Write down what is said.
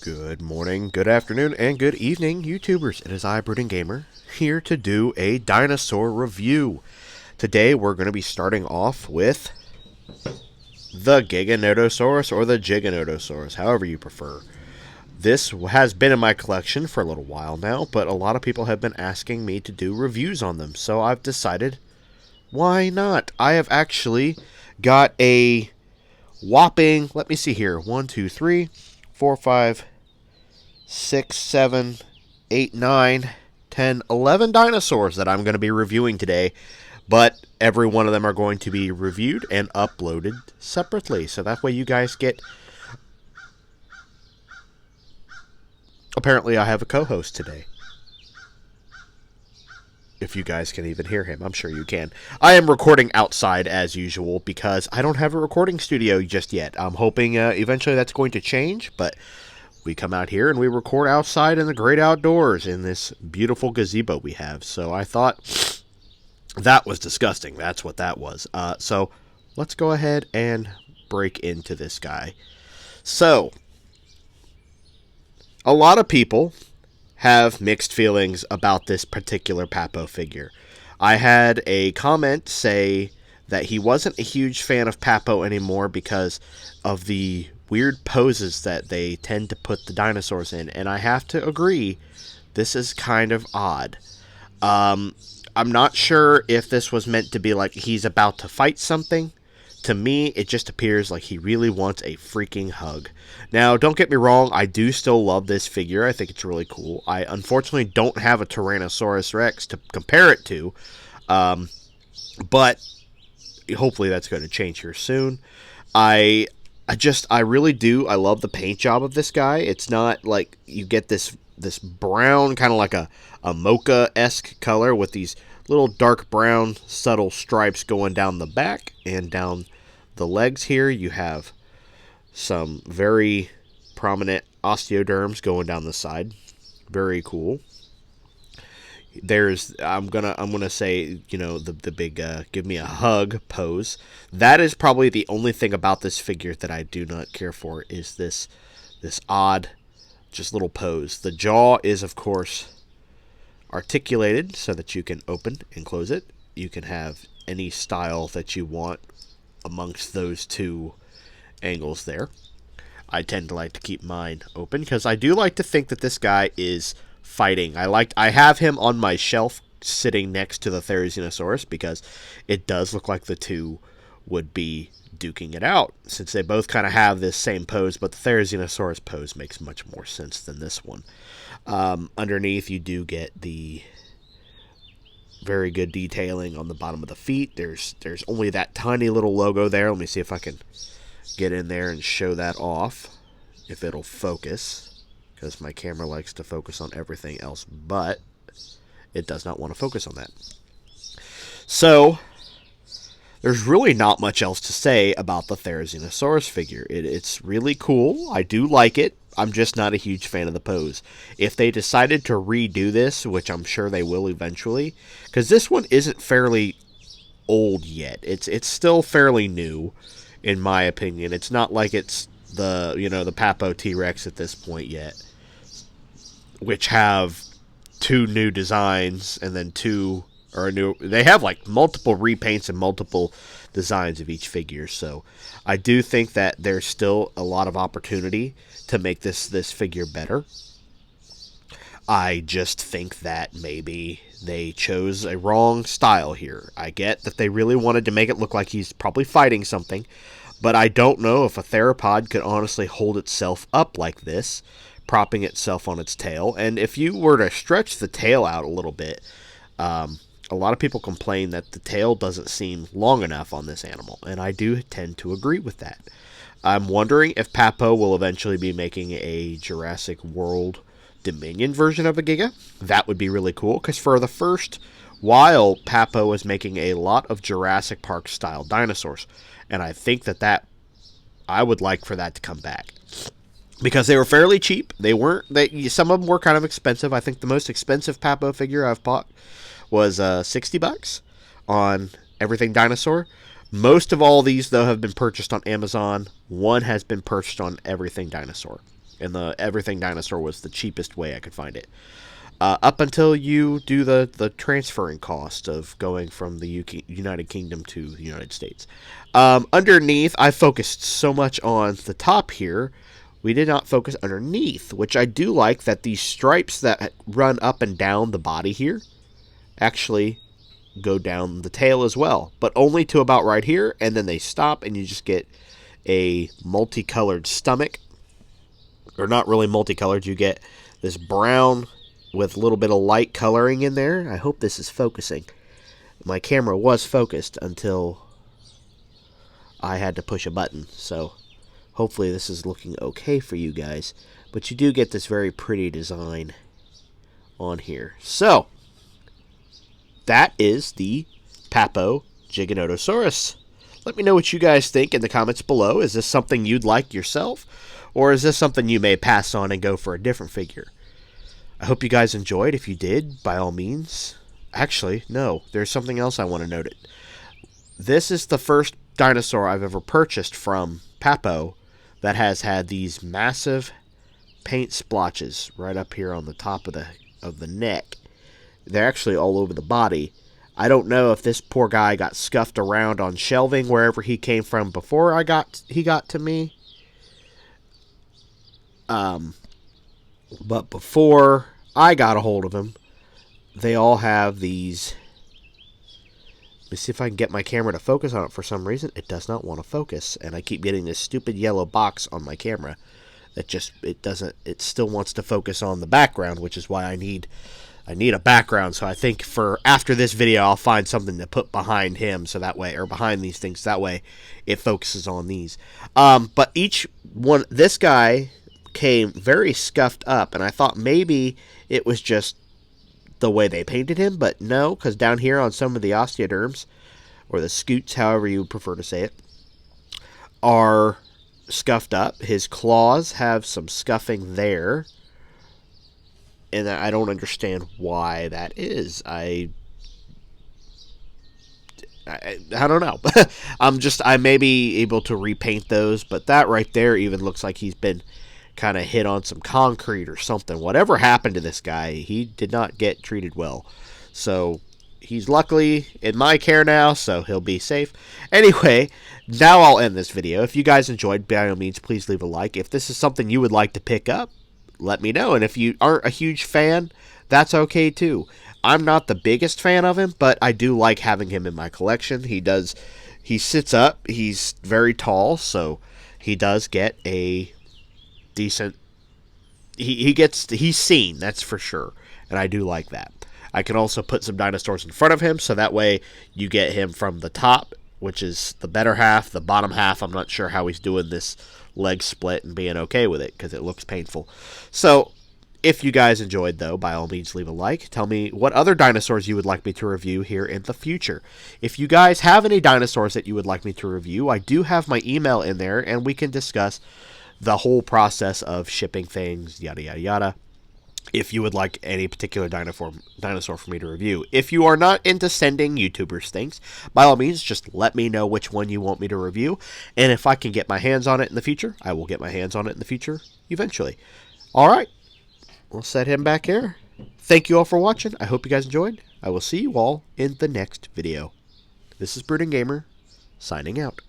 Good morning, good afternoon, and good evening, YouTubers. It is I, Brooding Gamer, here to do a dinosaur review. Today we're going to be starting off with the Giganotosaurus, or the Giganotosaurus, however you prefer. This has been in my collection for a little while now, but a lot of people have been asking me to do reviews on them, so I've decided, why not? I have actually got a whopping, let me see here, 1, 2, 3, 4, 5, 6, 7, 8, 9, 10, 11 dinosaurs that I'm going to be reviewing today, but every one of them are going to be reviewed and uploaded separately, so that way you guys get... Apparently I have a co-host today. If you guys can even hear him, I'm sure you can. I am recording outside as usual because I don't have a recording studio just yet. I'm hoping eventually that's going to change, but we come out here and we record outside in the great outdoors in this beautiful gazebo we have. So I thought that was disgusting. That's what that was. So let's go ahead and break into this guy. So a lot of people have mixed feelings about this particular Papo figure. I had a comment say that he wasn't a huge fan of Papo anymore because of the weird poses that they tend to put the dinosaurs in, and I have to agree, this is kind of odd. I'm not sure if this was meant to be like he's about to fight something. To me, it just appears like he really wants a freaking hug. Now, don't get me wrong, I do still love this figure. I think it's really cool. I unfortunately don't have a Tyrannosaurus Rex to compare it to, but hopefully that's going to change here soon. I really do. I love the paint job of this guy. It's not like you get this brown, kind of like a mocha-esque color with these little dark brown subtle stripes going down the back and down the legs here. You have some very prominent osteoderms going down the side. Very cool. There's I'm gonna say, you know, the big give me a hug pose. That is probably the only thing about this figure that I do not care for, is this odd just little pose. The jaw is, of course, articulated so that you can open and close it. You can have any style that you want amongst those two angles there. I tend to like to keep mine open because I do like to think that this guy is fighting. I have him on my shelf sitting next to the Therizinosaurus because it does look like the two would be duking it out, since they both kind of have this same pose, but the Therizinosaurus pose makes much more sense than this one. Underneath, you do get the very good detailing on the bottom of the feet. There's only that tiny little logo there. Let me see if I can get in there and show that off, if it'll focus, because my camera likes to focus on everything else, but it does not want to focus on that. So there's really not much else to say about the Therizinosaurus figure. It's really cool. I do like it. I'm just not a huge fan of the pose. If they decided to redo this, which I'm sure they will eventually, because this one isn't fairly old yet. It's still fairly new, in my opinion. It's not like it's the Papo T-Rex at this point yet, which have two new designs and then they have like multiple repaints and multiple designs of each figure. So I do think that there's still a lot of opportunity to make this figure better. I just think that maybe they chose a wrong style here. I get that they really wanted to make it look like he's probably fighting something, but I don't know if a theropod could honestly hold itself up like this, propping itself on its tail. And if you were to stretch the tail out a little bit, a lot of people complain that the tail doesn't seem long enough on this animal, and I do tend to agree with that. I'm wondering if Papo will eventually be making a Jurassic World Dominion version of a Giga. That would be really cool, because for the first while, Papo was making a lot of Jurassic Park style dinosaurs, and I think that I would like for that to come back, because they were fairly cheap. Some of them were kind of expensive. I think the most expensive Papo figure I've bought was $60 on Everything Dinosaur. Most of all these, though, have been purchased on Amazon. One has been purchased on Everything Dinosaur. And the everything dinosaur was the cheapest way I could find it. Up until you do the transferring cost of going from the United Kingdom to the United States. Underneath, I focused so much on the top here. We did not focus underneath, which I do like that these stripes that run up and down the body here actually go down the tail as well, but only to about right here, and then they stop, and you just get a multicolored stomach. Or not really multicolored, you get this brown with a little bit of light coloring in there. I hope this is focusing. My camera was focused until I had to push a button, so hopefully this is looking okay for you guys. But you do get this very pretty design on here. So, that is the Papo Giganotosaurus. Let me know what you guys think in the comments below. Is this something you'd like yourself? Or is this something you may pass on and go for a different figure? I hope you guys enjoyed. If you did, by all means. Actually, no. There's something else I want to note. This is the first dinosaur I've ever purchased from Papo that has had these massive paint splotches right up here on the top of the neck. They're actually all over the body. I don't know if this poor guy got scuffed around on shelving wherever he came from before he got to me. But before I got a hold of him, they all have these. Let me see if I can get my camera to focus on it. For some reason, it does not want to focus, and I keep getting this stupid yellow box on my camera that it still wants to focus on the background, which is why I need a background. So I think for after this video, I'll find something to put behind him, so that way, or behind these things, that way it focuses on these. But each one, this guy came very scuffed up, and I thought maybe it was just the way they painted him, but no, because down here on some of the osteoderms, or the scoots, however you prefer to say it, are scuffed up. His claws have some scuffing there, and I don't understand why that is. I don't know. I may be able to repaint those, but that right there even looks like he's been kind of hit on some concrete or something. Whatever happened to this guy, he did not get treated well. So he's luckily in my care now, so he'll be safe. Anyway, now I'll end this video. If you guys enjoyed, by all means, please leave a like. If this is something you would like to pick up, let me know. And if you aren't a huge fan, that's okay too. I'm not the biggest fan of him, but I do like having him in my collection. He sits up, he's very tall, so he does get a decent, he's seen, that's for sure, and I do like that. I can also put some dinosaurs in front of him, so that way you get him from the top, which is the better half. The bottom half, I'm not sure how he's doing this leg split and being okay with it, because it looks painful. So if you guys enjoyed, though, by all means leave a like. Tell me what other dinosaurs you would like me to review here in the future. If you guys have any dinosaurs that you would like me to review, I do have my email in there, and we can discuss the whole process of shipping things, yada yada yada, if you would like any particular dinosaur for me to review. If you are not into sending YouTubers things, by all means, just let me know which one you want me to review, and if I can get my hands on it in the future, I will get my hands on it in the future eventually. Alright, we'll set him back here. Thank you all for watching. I hope you guys enjoyed. I will see you all in the next video. This is Brooding Gamer, signing out.